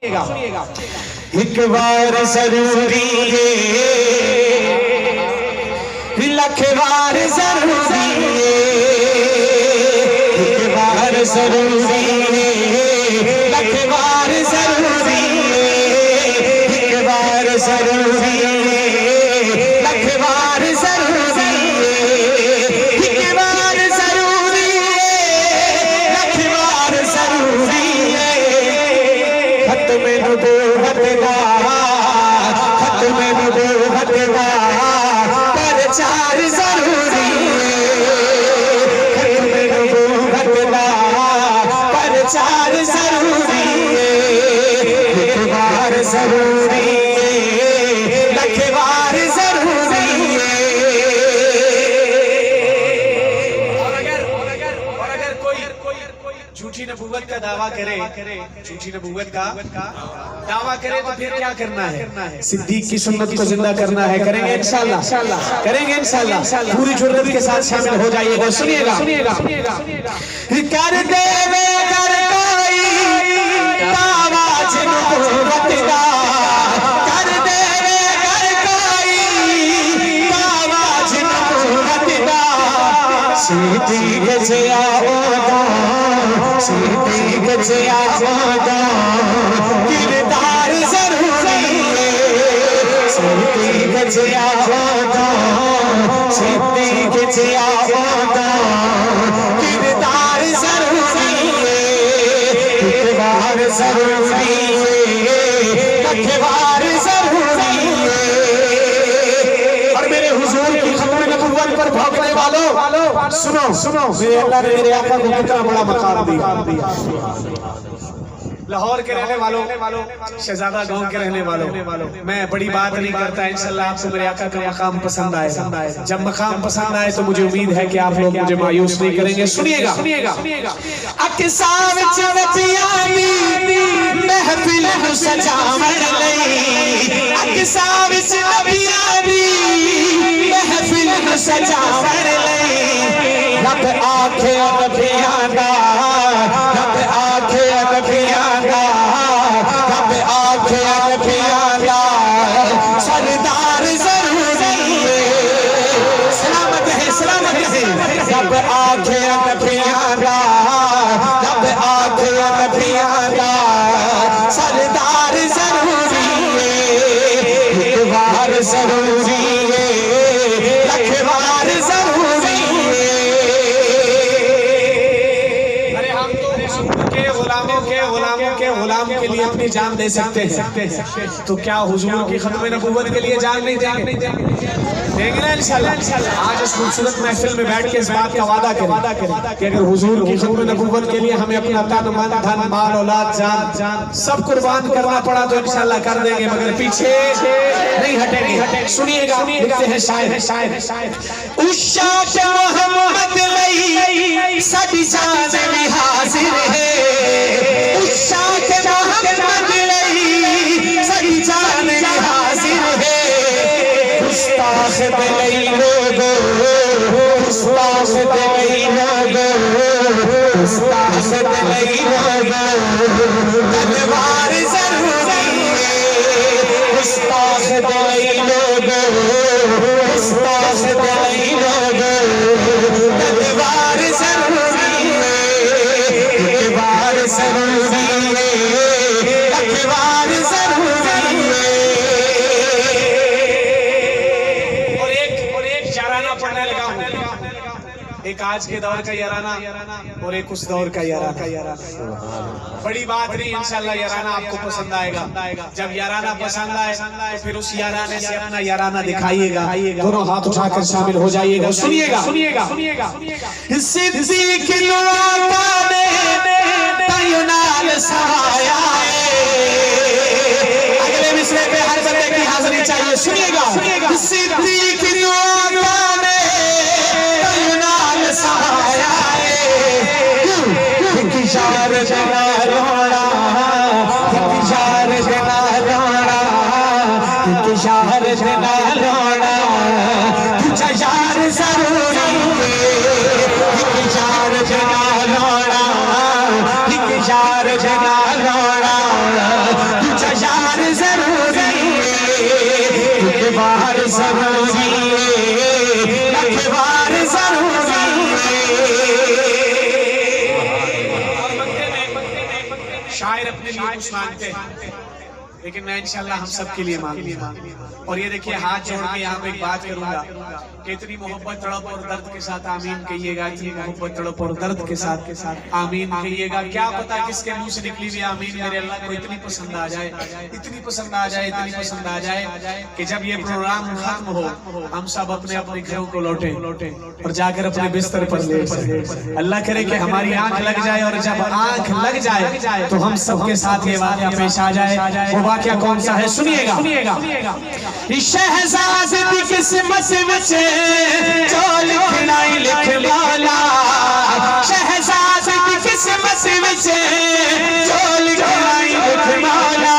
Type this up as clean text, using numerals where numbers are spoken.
एक बार जरूरी है, लख बार जरूरी है, एक बार जरूरी है, लख बार जरूरी है, एक बार जरूरी है, लख बार जरूरी है, एक बार जरूरी है, लख बार जरूरी है। खत्म नबूवत का, खत्म नबूवत का प्रचार जरूरी है, खत्म नबूवत का प्रचार जरूरी है, एक बार जरूरी है, लख बार जरूरी है। और अगर कोई झूठी नबूवत का दावा करे, झूठी नबूवत का दावा करे तो फिर क्या करना है? सिद्दीक की सुन्नत को जिंदा करना है। करेंगे इंशाल्लाह, करेंगे इंशाल्लाह। पूरी जुर्रत के साथ शामिल हो जाइएगा। सुनिएगा, कर देवे कर कोई दावा नबूवत का, कर देवे कर कोई दावा नबूवत का, सिद्दीक से आओगा, सिद्दीक से आओगा, किरदार जरूरी है, सिद्दीक से आओगा, सिद्दीक से आओगा, किरदार जरूरी है, एक बार जरूरी है, लख बार जरूरी है। और मेरे हुजूर की खत्म नबूवत पर भौंकने वालों, सुनो सुनो, मेरे अल्लाह ने मेरे आका को कितना बड़ा मकाम दिया। लाहौर के रहने वालों, शहजादा गांव के रहने वालों, मैं बड़ी बात नहीं करता, इंशाल्लाह आपको मेरे आका का मकाम पसंद आए। जब मकाम पसंद आए तो मुझे उम्मीद है कि आप लोग मुझे मायूस नहीं करेंगे। सुनिएगा, अक्सा विच नबियानी महफिल नु सजावण लई, अक्सा विच नबियानी महफिल नु सजावण लई, रब आखे नबियां दा, रब आखे नबियां दा, रब आखे नबियां दा सरदार जरूरी है। सलामत है, सलामत है। रब आखे नबियां दा, रब आखे नबियां दा सरदार जरूरी है, एक बार जरूरी है, लख बार जरूरी है। अरे हम तो गुलाम के लिए अपनी जान दे सकते हैं, तो क्या हुजूर की खत्म नबूवत के लिए जान नहीं देंगे? देंगे ना इंशाल्लाह। आज इस खूबसूरत महफिल में बैठ के इस बात का वादा करें कि अगर हुजूर की खत्म नबूवत के लिए हमें अपना तन मन धन माल औलाद जान सब कुर्बान करना पड़ा तो इंशाल्लाह कर देंगे, मगर पीछे नहीं हटेंगे। सुनिएगा, लिखते हैं शायर, उशाक मोहम्मद लई सदी जान भी हाजिर है, उशाक मोहम्मद लई सदी जान भी हाजिर है, गुस्ताख लई लोगो, गुस्ताख लई लोगो, गुस्ताख लई लोगो, तलवार जरूरी है, गुस्ताख लई लोगो, गुस्ताख लई लोगो, तलवार जरूरी है, एक बार जरूरी है, लख बार जरूरी है। और एक याराना पढ़ने लगा हूं, एक आज के दौर का याराना और एक उस दौर का याराना। बड़ी बात नहीं, इंशाल्लाह याराना आपको पसंद आएगा। जब याराना पसंद आए तो फिर उस याराने से अपना याराना दिखाइएगा, दोनों हाथ उठाकर शामिल हो जाइएगा। सुनिएगा, सिद्दीक आका ने तयुनाल सहाया है, अगले मिसरे पे हर बंदे की हाजिरी चाहिए। सुनिएगा, सिद्दीक आका ने तयुनाल सहाया है, किशार जना रोड़ा, किशार जना रोड़ा, किशार जना रोड़ा, तुझा यार जरूरी है, किशार जना रोड़ा, किशार जना रोड़ा, जरूरी लखवार जरूरी शायर अपने लिए कुछ मांगते हैं, लेकिन मैं इंशाल्लाह हम सब के लिए मांगूंगा। और ये देखिए हाथ जोड़ के यहाँ पे एक बात करूंगा कि इतनी मोहब्बत तड़प और दर्द के साथ आमीन कहिएगा, इतनी मोहब्बत तड़प और दर्द के साथ आमीन कहिएगा। क्या पता किसके मुंह से निकली हुई आमीन मेरे अल्लाह को इतनी पसंद आ जाए, इतनी पसंद आ जाए, इतनी पसंद आ जाए कि जब ये प्रोग्राम खत्म हो हम सब अपने अपने घरों को लौटे और जाकर अपने बिस्तर पर लेट सके। अल्लाह करे कि हमारी आंख लग जाए, और जब आंख लग जाए तो हम सबके साथ ये वाक़या पेश आ जाए। वो वाक़या कौन सा है सुनिएगा। शहजाद दी किस्मत विच जो लिखना ही लिख मौला, शहजाद दी किस्मत विच जो लिखना ही लिख मौला।